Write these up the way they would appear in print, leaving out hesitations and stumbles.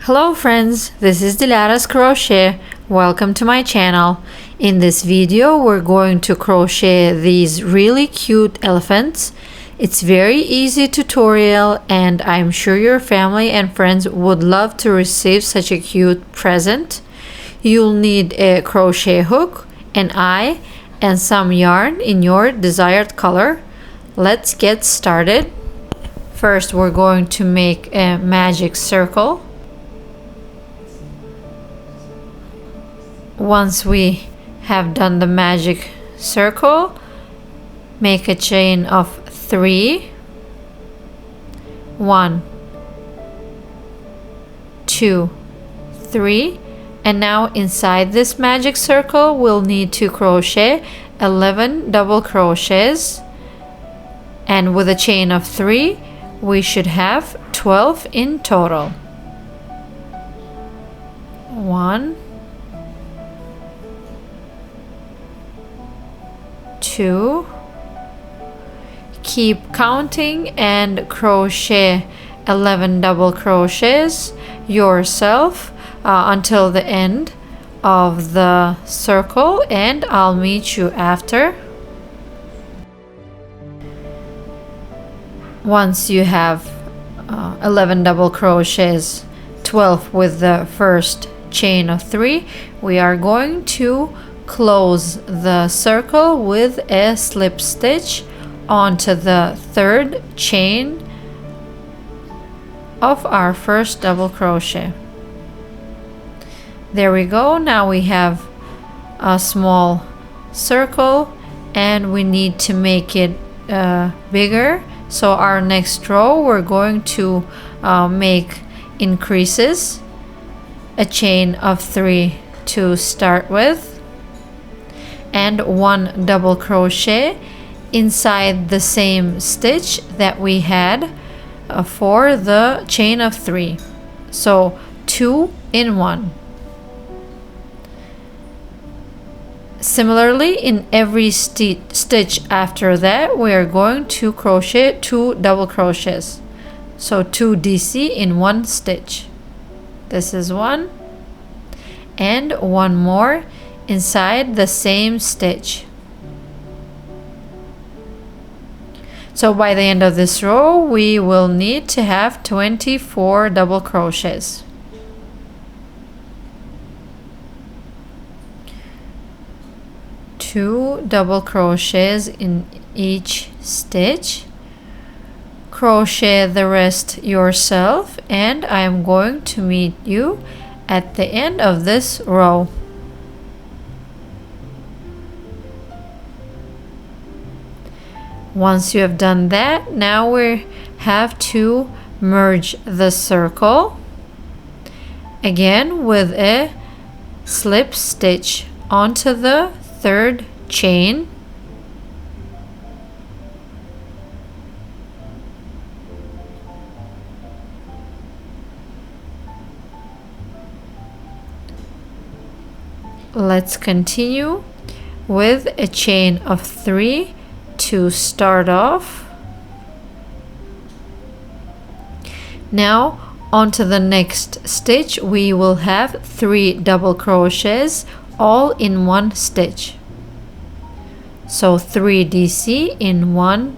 Hello friends, this is Dilara's Crochet. Welcome to my channel. In this video we're going to crochet these really cute elephants. It's very easy tutorial and I'm sure your family and friends would love to receive such a cute present. You'll need a crochet hook, an eye, and some yarn in your desired color. Let's get started. First we're going to make a magic circle. Once we have done the magic circle, make a chain of 3. 1, 2, 3, and now inside this magic circle we'll need to crochet 11 double crochets, and with a chain of 3 we should have 12 in total. 1, 2, keep counting and crochet 11 double crochets yourself until the end of the circle, and I'll meet you after. Once you have 11 double crochets, 12 with the first chain of 3, we are going to close the circle with a slip stitch onto the third chain of our first double crochet. There we go. Now we have a small circle and we need to make it bigger. So our next row we're going to make increases, a chain of 3 to start with, and 1 double crochet inside the same stitch that we had for the chain of 3. So 2 in 1. Similarly, in every stitch after that we are going to crochet 2 double crochets. So 2 DC in 1 stitch. This is 1 and 1 more inside the same stitch. So by the end of this row we will need to have 24 double crochets. Two double crochets in each stitch. Crochet the rest yourself, and I am going to meet you at the end of this row. Once you have done that, now we have to merge the circle again with a slip stitch onto the third chain. Let's continue with a chain of 3 to start off. Now onto the next stitch we will have 3 double crochets all in 1 stitch. So 3 DC in 1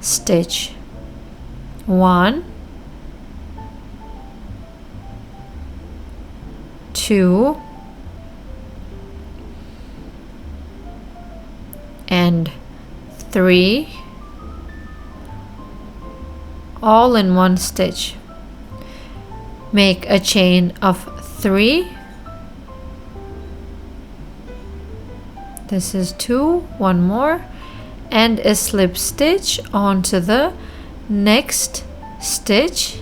stitch. 1, 2, and 3, all in 1 stitch. Make a chain of 3. This is 2, 1 more, and a slip stitch onto the next stitch.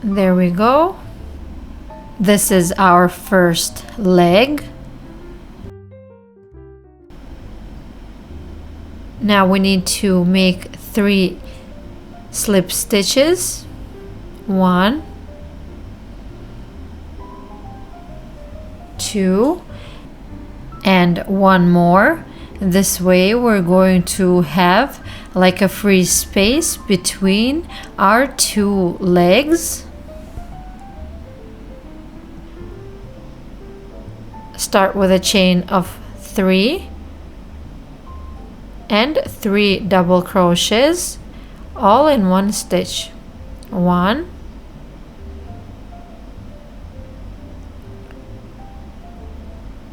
There we go. This is our first leg. Now we need to make 3 slip stitches. 1, 2, and 1 more, This way we're going to have like a free space between our two legs. Start with a chain of 3 and 3 double crochets all in one stitch. 1,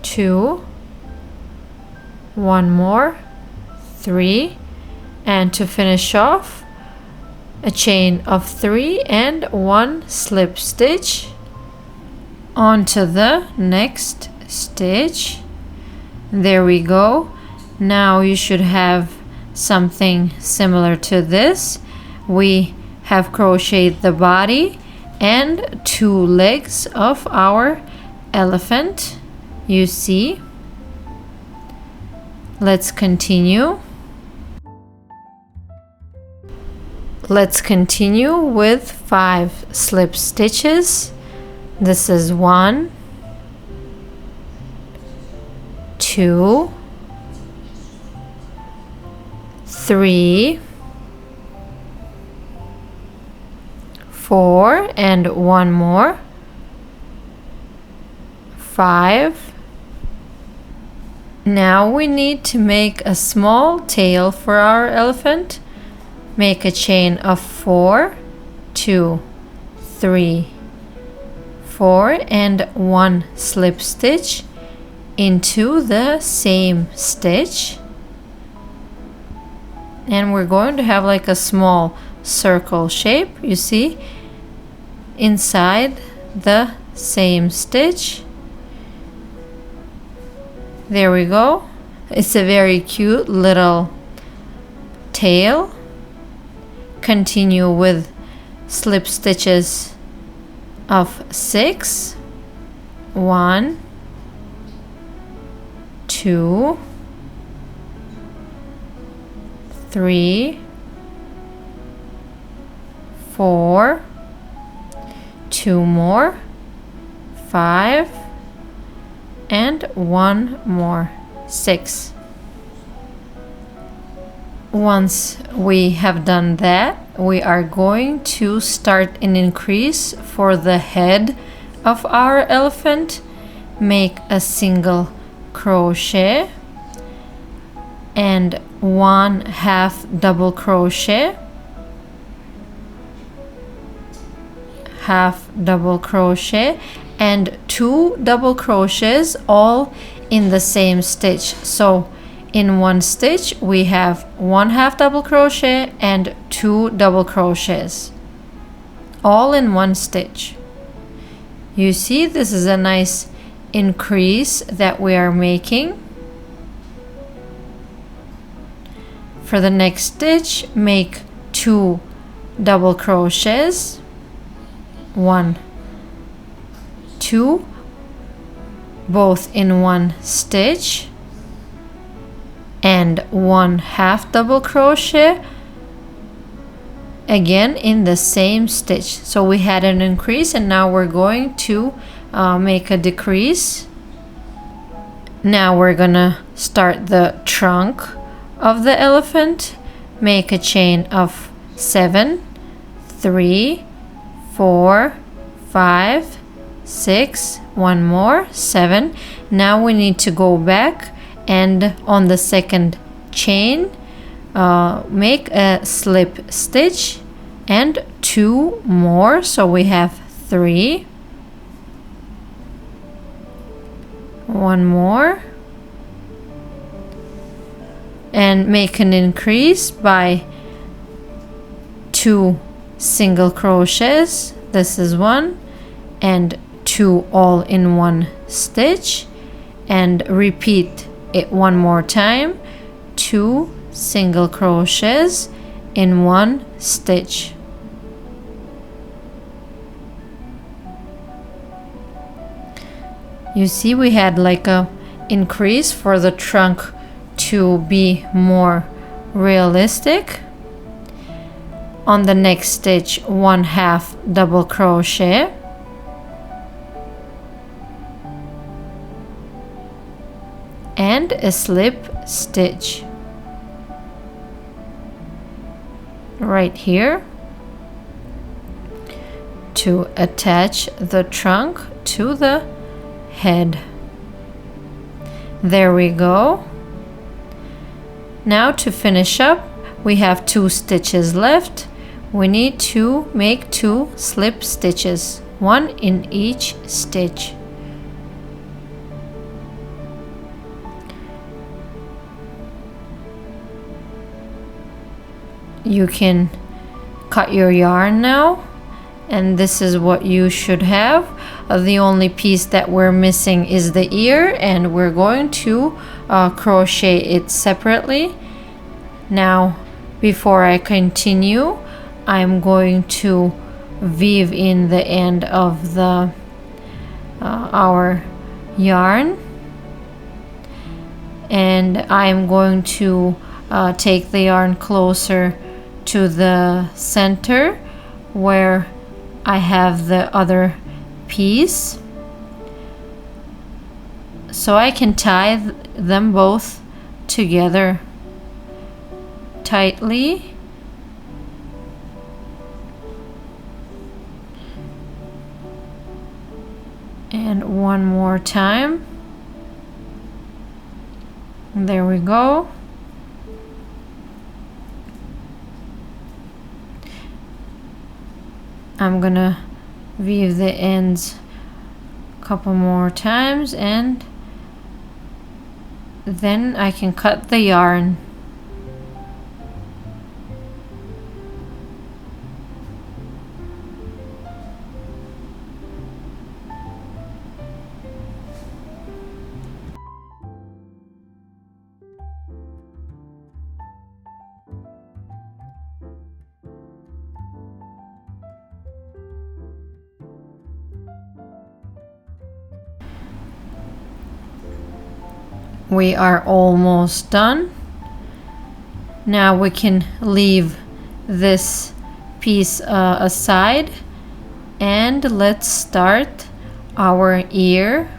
2, 1 more, 3, and to finish off, a chain of 3 and 1 slip stitch onto the next stitch. There we go. Now you should have something similar to this. We have crocheted the body and 2 legs of our elephant. You see. Let's continue. Let's continue with 5 slip stitches. This is 1, 2, 3, 4, and 1 more, 5. Now we need to make a small tail for our elephant. Make a chain of 4, 2, 3, 4, and 1 slip stitch into the same stitch. And we're going to have like a small circle shape, you see, inside the same stitch. There we go. It's a very cute little tail. Continue with slip stitches of 6. 1, 2, 3, 4, 2 more, 5, and 1 more, 6. Once we have done that, we are going to start an increase for the head of our elephant. Make a single crochet and 1/2 double crochet, half double crochet, and 2 double crochets all in the same stitch. So in one stitch we have 1/2 double crochet and 2 double crochets all in one stitch. You see, this is a nice increase that we are making. For the next stitch, make 2 double crochets, 1, 2, both in one stitch, and 1/2 double crochet again in the same stitch. So we had an increase and now we're going to make a decrease. Now we're gonna start the trunk of the elephant. Make a chain of 7, 3, 4, 5, 6, 1 more, 7. Now we need to go back and on the second chain make a slip stitch and 2 more, so we have 3, 1 more, and make an increase by 2 single crochets. This is 1 and 2 all in one stitch, and repeat it 1 more time. 2 single crochets in one stitch. You see, we had like a increase for the trunk to be more realistic. On the next stitch, 1/2 double crochet, and a slip stitch right here to attach the trunk to the head. There we go. Now to finish up, we have 2 stitches left. We need to make 2 slip stitches, 1 in each stitch. You can cut your yarn now, and this is what you should have. The only piece that we're missing is the ear, and we're going to crochet it separately. Now, before I continue, I'm going to weave in the end of the our yarn, and I'm going to take the yarn closer to the center where I have the other piece, so I can tie them both together tightly. And one more time. There we go. I'm gonna weave the ends a couple more times, and then I can cut the yarn. We are almost done. Now we can leave this piece aside, and let's start our ear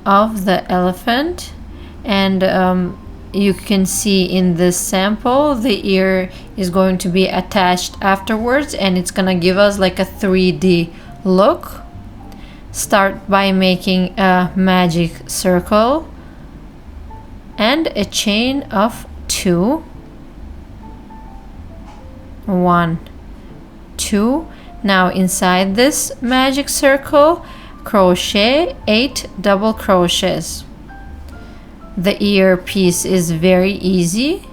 of the elephant. And you can see in this sample the ear is going to be attached afterwards, and it's gonna give us like a 3D look. Start by making a magic circle and a chain of 2. 1, 2. Now inside this magic circle, crochet 8 double crochets. The ear piece is very easy,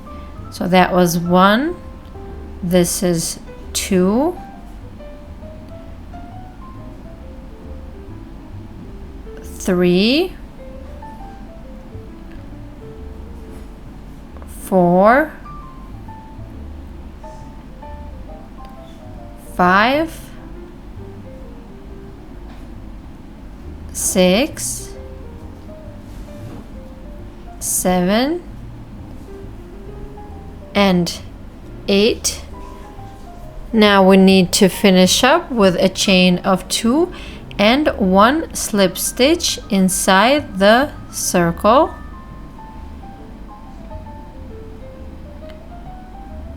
so that was 1. This is 2. 3. 4, 5, 6, 7, and 8. Now we need to finish up with a chain of 2 and 1 slip stitch inside the circle.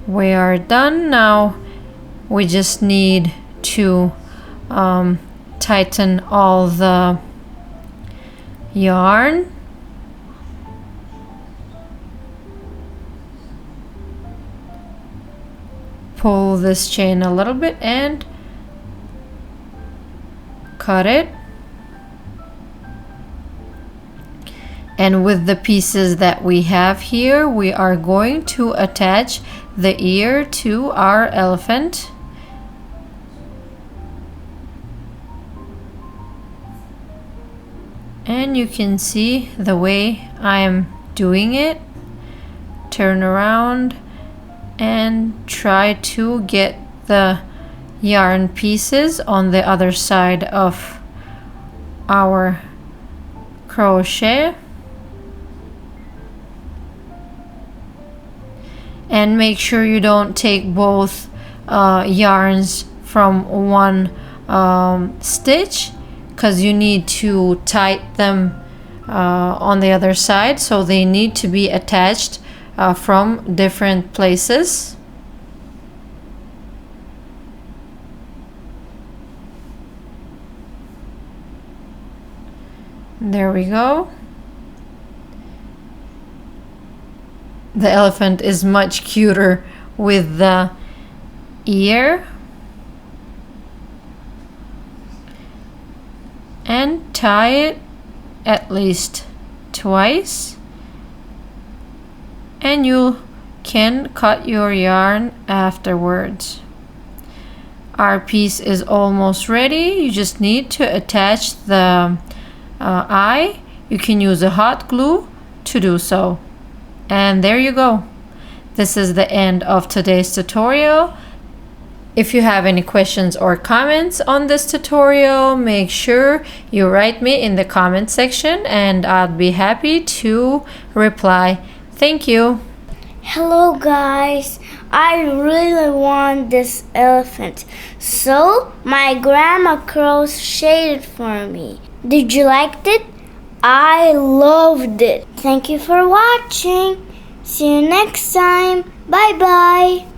We are done. Now we just need to tighten all the yarn. Pull this chain a little bit and cut it. And with the pieces that we have here, we are going to attach the ear to our elephant. And you can see the way I'm doing it. Turn around and try to get the yarn pieces on the other side of our crochet. And make sure you don't take both yarns from one stitch, because you need to tie them on the other side, so they need to be attached from different places. There we go. The elephant is much cuter with the ear. And tie it at least twice. And you can cut your yarn afterwards. Our piece is almost ready. You just need to attach the eye. You can use a hot glue to do so. And there you go. This is the end of today's tutorial. If you have any questions or comments on this tutorial, make sure you write me in the comment section and I'll be happy to reply. Thank you. Hello guys, I really want this elephant, so my grandma crocheted for me. Did you like it? I loved it. Thank you for watching. See you next time. Bye bye.